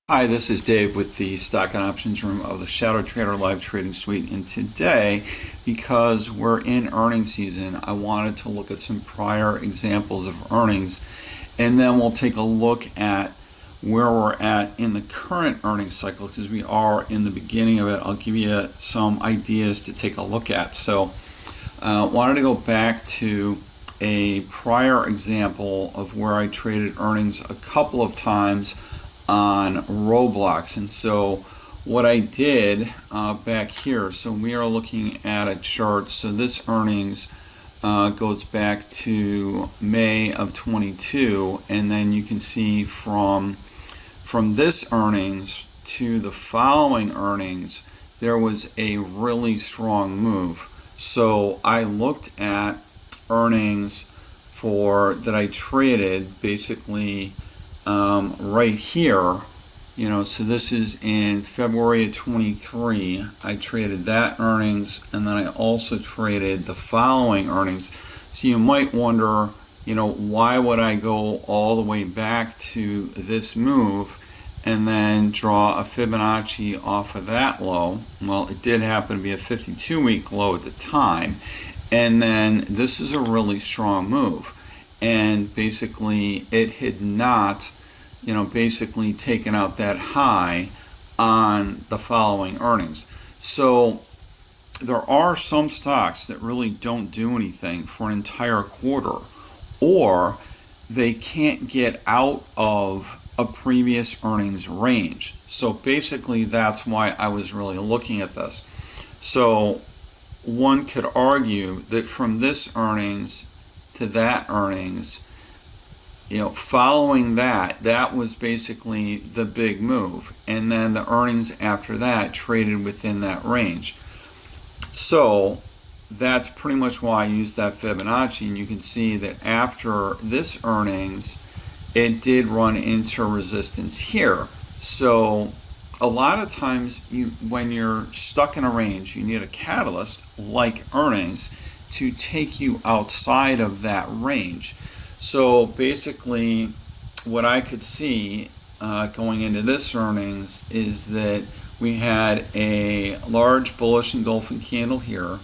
Hi, this is Dave with the Stock and Options Room of the ShadowTrader Live Trading Suite. And today, because we're in earnings season, I wanted to look at some prior examples of earnings, and then we'll take a look at where we're at in the current earnings cycle, because we are in the beginning of it. I'll give you some ideas to take a look at. So, wanted to go back to a prior example of where I traded earnings a couple of times on Roblox. And so what I did back here, so we are looking at a chart. So this earnings goes back to May of 22, and then you can see from this earnings to the following earnings, there was a really strong move. So I looked at earnings that I traded basically right here, so this is in February of 23. I traded that earnings, and then I also traded the following earnings. So you might wonder, why would I go all the way back to this move and then draw a Fibonacci off of that low? Well, it did happen to be a 52-week low at the time, and then this is a really strong move. And basically it had not, basically taken out that high on the following earnings. So there are some stocks that really don't do anything for an entire quarter, or they can't get out of a previous earnings range. So basically that's why I was really looking at this. So one could argue that from this earnings to that earnings, following that was basically the big move, and then the earnings after that traded within that range. So that's pretty much why I used that Fibonacci, and you can see that after this earnings it did run into resistance here. So a lot of times when you're stuck in a range, you need a catalyst like earnings to take you outside of that range. So basically what I could see going into this earnings is that we had a large bullish engulfing candle here.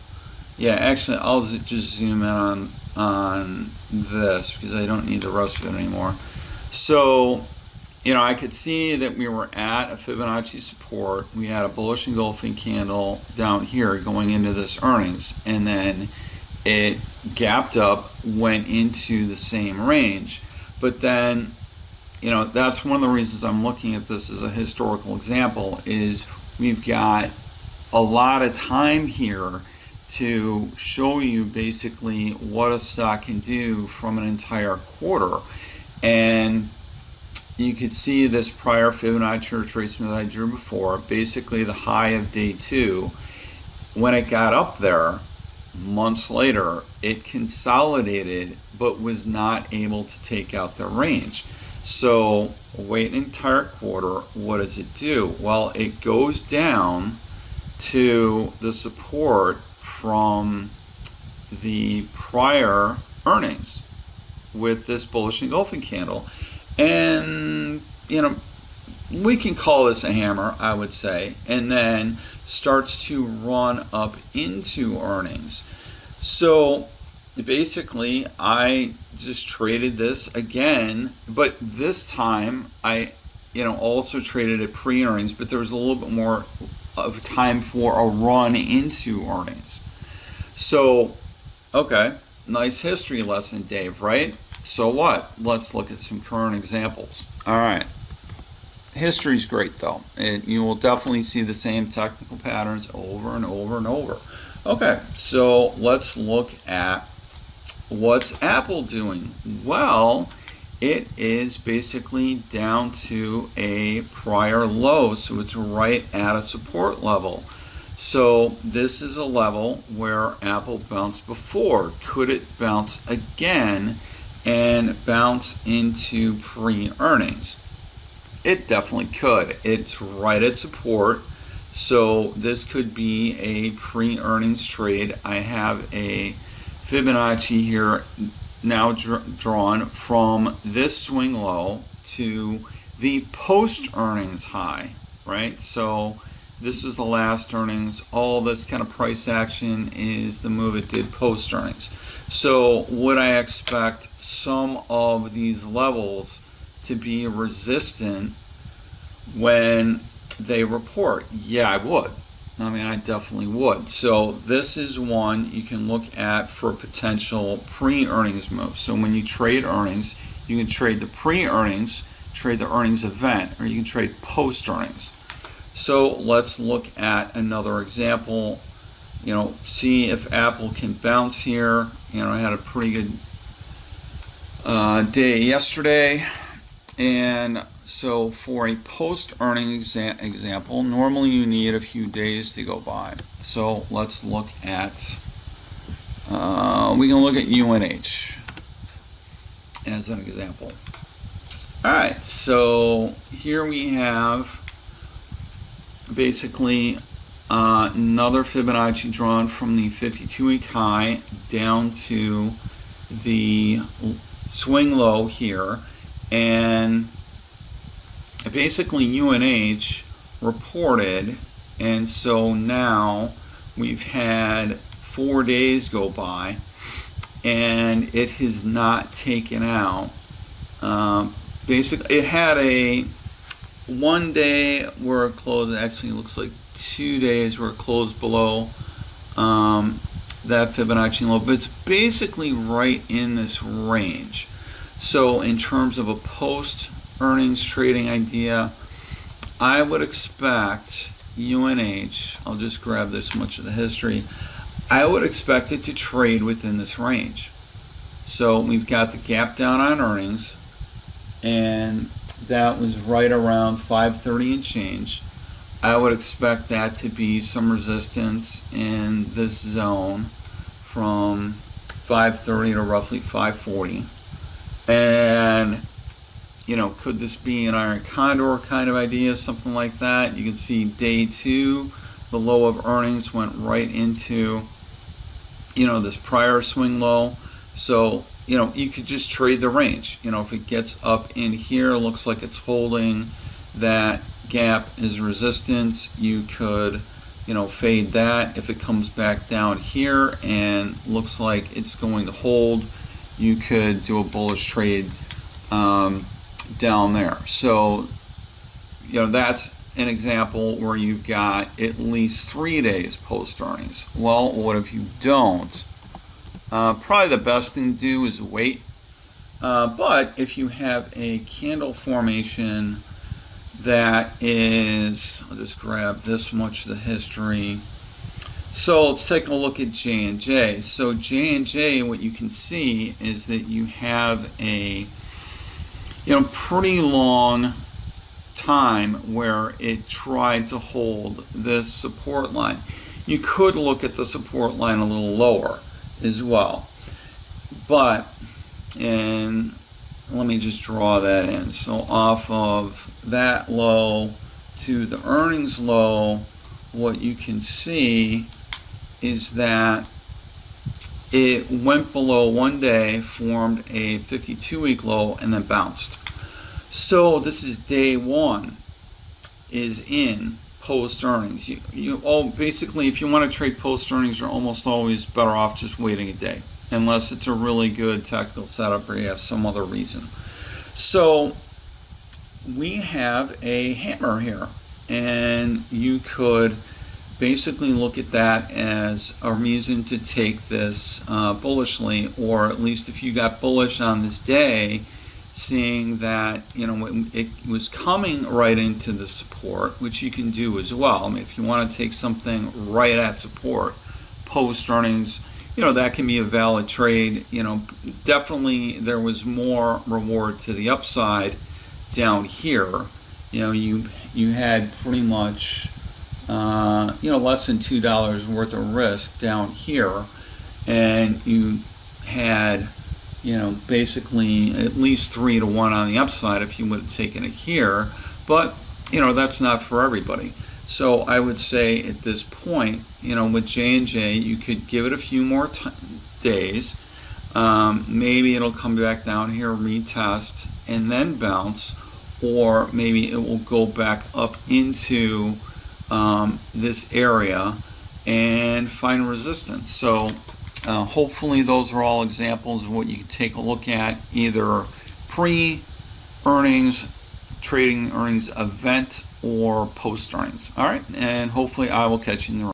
Yeah, actually I'll just zoom in on this because I don't need the rest of it anymore. So I could see that we were at a Fibonacci support. We had a bullish engulfing candle down here going into this earnings, and then it gapped up, went into the same range. But then, that's one of the reasons I'm looking at this as a historical example, is we've got a lot of time here to show you basically what a stock can do from an entire quarter. And you could see this prior Fibonacci retracement that I drew before, basically the high of day 2. When it got up there, months later, it consolidated but was not able to take out the range. So wait an entire quarter, what does it do? Well, it goes down to the support from the prior earnings with this bullish engulfing candle, and we can call this a hammer, I would say, and then starts to run up into earnings. So basically I just traded this again, but this time I also traded at pre-earnings, but there was a little bit more of time for a run into earnings. So okay, nice history lesson, Dave, right? So what? Let's look at some current examples. All right. History's great though. You will definitely see the same technical patterns over and over and over. Okay, so let's look at what's Apple doing. Well, it is basically down to a prior low, so it's right at a support level. So this is a level where Apple bounced before. Could it bounce again and bounce into pre-earnings? It definitely could. It's right at support, so this could be a pre-earnings trade. I have a Fibonacci here now drawn from this swing low to the post-earnings high, right? So this is the last earnings. All this kind of price action is the move it did post-earnings. So would I expect some of these levels to be resistant when they report? Yeah, I would. I mean, I definitely would. So this is one you can look at for potential pre-earnings moves. So when you trade earnings, you can trade the pre-earnings, trade the earnings event, or you can trade post-earnings. So let's look at another example. See if Apple can bounce here. I had a pretty good day yesterday. And so for a post-earnings example, normally you need a few days to go by. So let's look at, we can look at UNH as an example. All right, so here we have basically another Fibonacci drawn from the 52-week high down to the swing low here. And basically UNH reported, and so now we've had 4 days go by and it has not taken out. Basically it had a 1 day where it closed, actually it looks like 2 days where it closed below that Fibonacci low, but it's basically right in this range. So in terms of a post-earnings trading idea, I would expect UNH, I'll just grab this much of the history, I would expect it to trade within this range. So we've got the gap down on earnings, and that was right around 530 and change. I would expect that to be some resistance in this zone from 530 to roughly 540. And could this be an iron condor kind of idea, something like that? You can see day 2, the low of earnings went right into this prior swing low. So you could just trade the range. If it gets up in here, looks like it's holding that gap is resistance, you could fade that. If it comes back down here and looks like it's going to hold, you could do a bullish trade down there. So that's an example where you've got at least 3 days post earnings. Well, what if you don't? Probably the best thing to do is wait. But if you have a candle formation that is, I'll just grab this much of the history. So let's take a look at J&J. So J&J, what you can see is that you have a pretty long time where it tried to hold this support line. You could look at the support line a little lower as well. But, and let me just draw that in. So off of that low to the earnings low, what you can see is that it went below 1 day, formed a 52-week low, and then bounced. So this is day 1 is in post earnings. Basically, if you want to trade post earnings, you're almost always better off just waiting a day, unless it's a really good technical setup or you have some other reason. So we have a hammer here, and you could basically look at that as a reason to take this bullishly, or at least if you got bullish on this day, seeing that it was coming right into the support, which you can do as well. I mean, if you want to take something right at support post earnings, that can be a valid trade. Definitely there was more reward to the upside down here. You had pretty much less than $2 worth of risk down here, and you had basically at least 3 to 1 on the upside if you would have taken it here. But that's not for everybody. So I would say at this point, with J&J, you could give it a few more days. Maybe it'll come back down here, retest, and then bounce. or maybe it will go back up into this area and find resistance. So hopefully those are all examples of what you can take a look at, either pre-earnings, trading earnings event, or post-earnings. All right, and hopefully I will catch you in the room.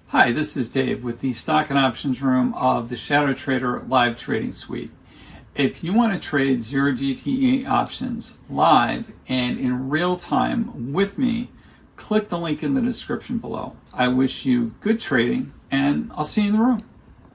Hi, this is Dave with the Stock and Options Room of the ShadowTrader Live Trading Suite. If you want to trade 0 DTE options live and in real time with me, click the link in the description below. I wish you good trading, and I'll see you in the room.